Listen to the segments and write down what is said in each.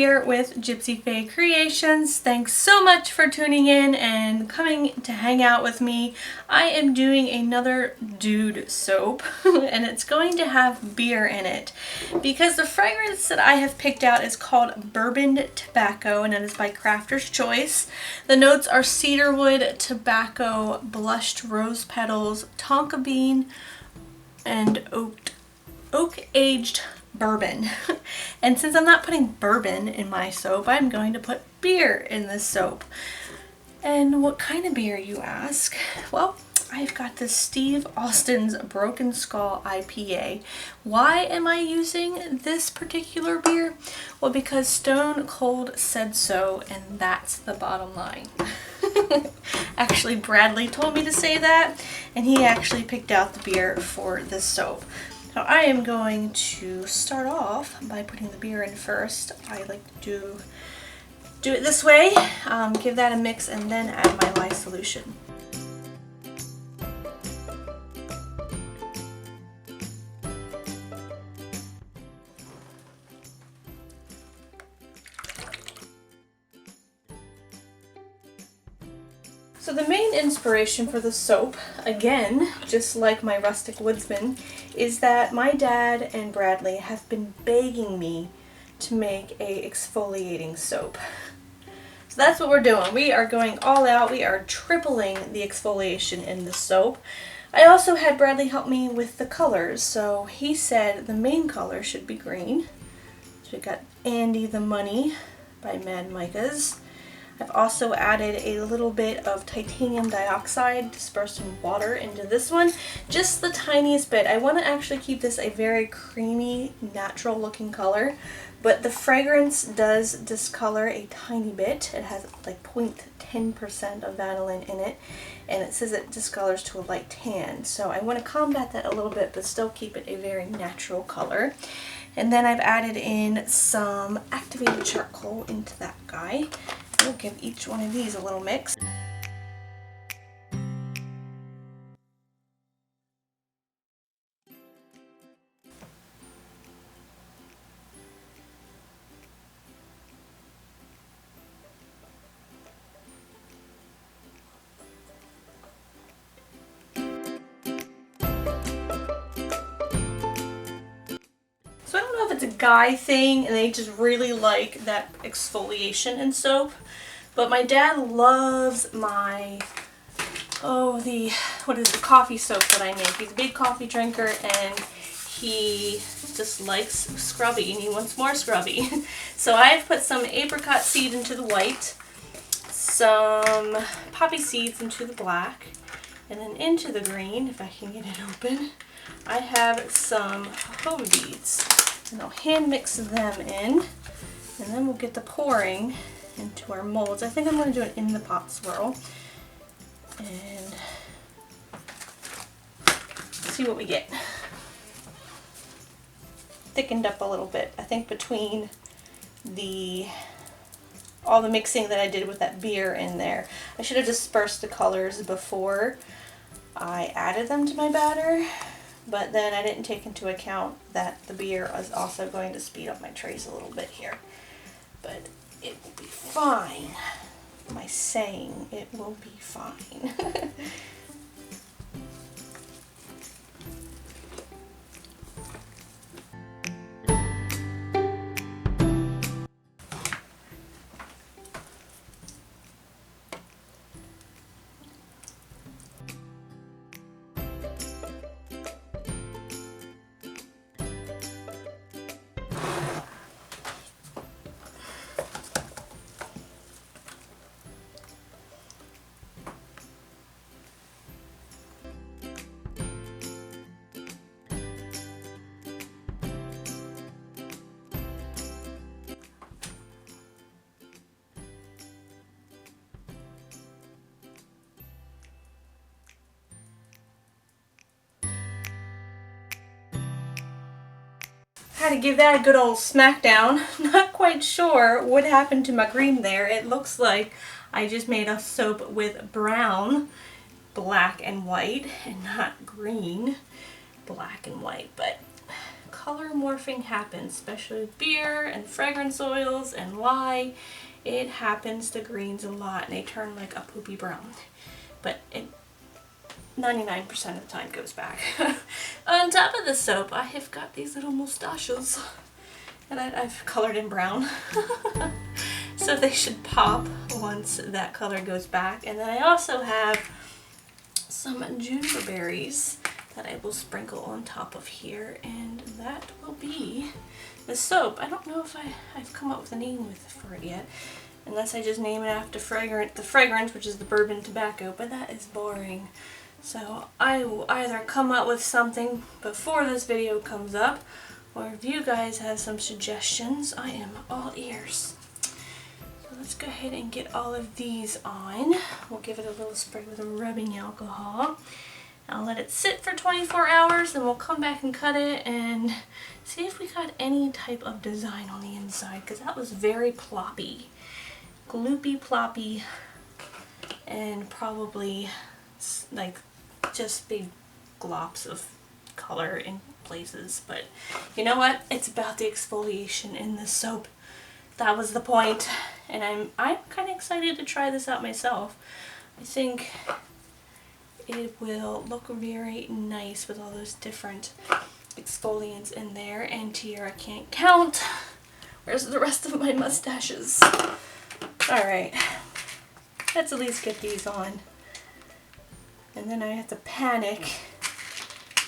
here with Gypsyfae Creations. Thanks so much for tuning in and coming to hang out with me. I am doing another dude soap and it's going to have beer in it because the fragrance that I have picked out is called Bourbon Tobacco and it is by Crafter's Choice. The notes are cedarwood, tobacco, blushed rose petals, tonka bean, and oak-aged bourbon. And since I'm not putting bourbon in my soap, I'm going to put beer in this soap. And what kind of beer, you ask? Well, I've got this Steve Austin's Broken Skull IPA. Why am I using this particular beer? Well, because Stone Cold said so, and that's the bottom line. Actually, Bradley told me to say that, and he actually picked out the beer for this soap. So I am going to start off by putting the beer in first. I like to do it this way, give that a mix, and then add my lye solution. So the main inspiration for the soap, again, just like my Rustic Woodsman, is that my dad and Bradley have been begging me to make a exfoliating soap. So that's what we're doing. We are going all out. We are tripling the exfoliation in the soap. I also had Bradley help me with the colors. So he said the main color should be green. So we got Andy the Money by Mad Micahs. I've also added a little bit of titanium dioxide dispersed in water into this one, just the tiniest bit. I want to actually keep this a very creamy, natural looking color, but the fragrance does discolor a tiny bit. It has like 0.10% of vanillin in it, and it says it discolors to a light tan. So I want to combat that a little bit, but still keep it a very natural color. And then I've added in some activated charcoal into that guy. We'll give each one of these a little mix. So I don't know if it's a guy thing and they just really like that exfoliation in soap, but my dad loves my, the coffee soap that I make. He's a big coffee drinker and he just likes scrubby and he wants more scrubby. So I've put some apricot seed into the white, some poppy seeds into the black, and then into the green, if I can get it open, I have some jojoba beads. And I'll hand mix them in, and then we'll get the pouring into our molds. I think I'm going to do it in the pot swirl and see what we get. Thickened up a little bit. I think between all the mixing that I did with that beer in there. I should have dispersed the colors before I added them to my batter, but then I didn't take into account that the beer is also going to speed up my trays a little bit here. But it will be fine. Am I saying it will be fine? Had to give that a good old smackdown. Not quite sure what happened to my green there. It looks like I just made a soap with brown, black, and white, and not green, black, and white. But color morphing happens, especially with beer and fragrance oils and lye. It happens to greens a lot and they turn like a poopy brown. But it 99% of the time goes back. On top of the soap, I have got these little mustaches and I've colored in brown. So they should pop once that color goes back. And then I also have some juniper berries that I will sprinkle on top of here, and that will be the soap. I don't know if I've come up with a name for it yet, unless I just name it after the fragrance, which is the bourbon tobacco, but that is boring. So I will either come up with something before this video comes up, or if you guys have some suggestions, I am all ears. So let's go ahead and get all of these on. We'll give it a little spray with a rubbing alcohol. I'll let it sit for 24 hours, then we'll come back and cut it and see if we got any type of design on the inside, because that was very ploppy. Gloopy ploppy, and probably like just big glops of color in places. But you know what? It's about the exfoliation in the soap. That was the point. And I'm kind of excited to try this out myself. I think it will look very nice with all those different exfoliants in there. And Tierra can't count. Where's the rest of my mustaches? Alright. Let's at least get these on. And then I have to panic.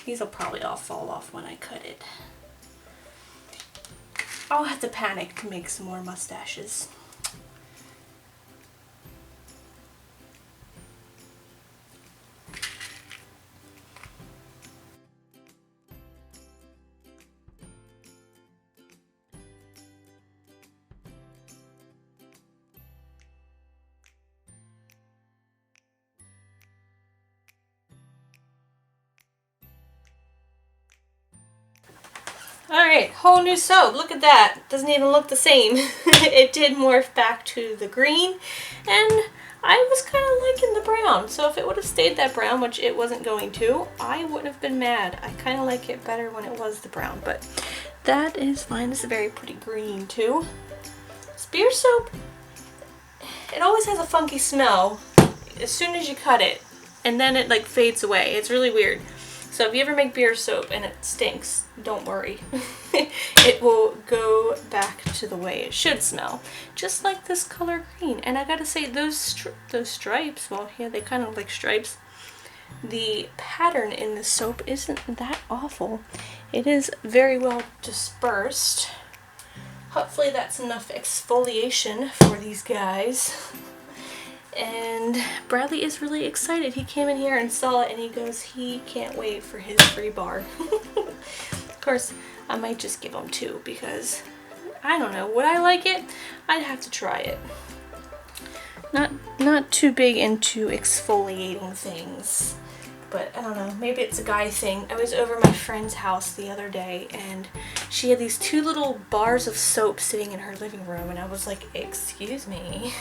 These will probably all fall off when I cut it. I'll have to panic to make some more mustaches. Alright, whole new soap. Look at that. Doesn't even look the same. It did morph back to the green, and I was kind of liking the brown. So if it would have stayed that brown, which it wasn't going to, I wouldn't have been mad. I kind of like it better when it was the brown, but that is fine. This is a very pretty green too. This beer soap, it always has a funky smell as soon as you cut it, and then it like fades away. It's really weird. So if you ever make beer soap and it stinks, don't worry. It will go back to the way it should smell. Just like this color green. And I gotta say, those stripes, well, yeah, they kind of look like stripes. The pattern in the soap isn't that awful. It is very well dispersed. Hopefully that's enough exfoliation for these guys. And Bradley is really excited. He came in here and saw it and he goes, he can't wait for his free bar. Of course, I might just give him 2 because I don't know. Would I like it? I'd have to try it. Not too big into exfoliating things, but I don't know. Maybe it's a guy thing. I was over my friend's house the other day and she had these 2 little bars of soap sitting in her living room, and I was like, excuse me,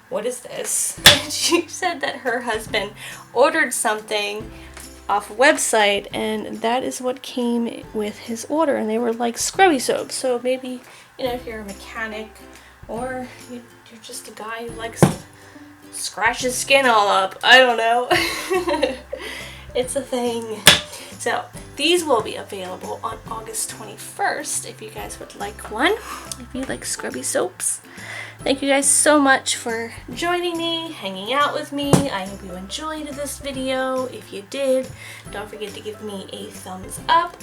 what is this? And she said that her husband ordered something off a website and that is what came with his order, and they were like scrubby soap. So maybe, you know, if you're a mechanic or you're just a guy who likes to scratch his skin all up, I don't know. It's a thing. So these will be available on August 21st if you guys would like one, if you like scrubby soaps. Thank you guys so much for joining me, hanging out with me. I hope you enjoyed this video. If you did, don't forget to give me a thumbs up.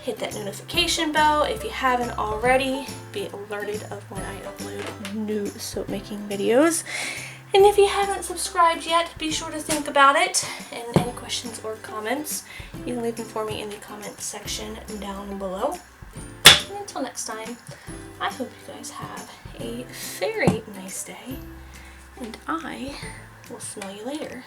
Hit that notification bell if you haven't already. Be alerted of when I upload new soap making videos. And if you haven't subscribed yet, be sure to think about it. And any questions or comments, you can leave them for me in the comment section down below. And until next time, I hope you guys have a very nice day. And I will smell you later.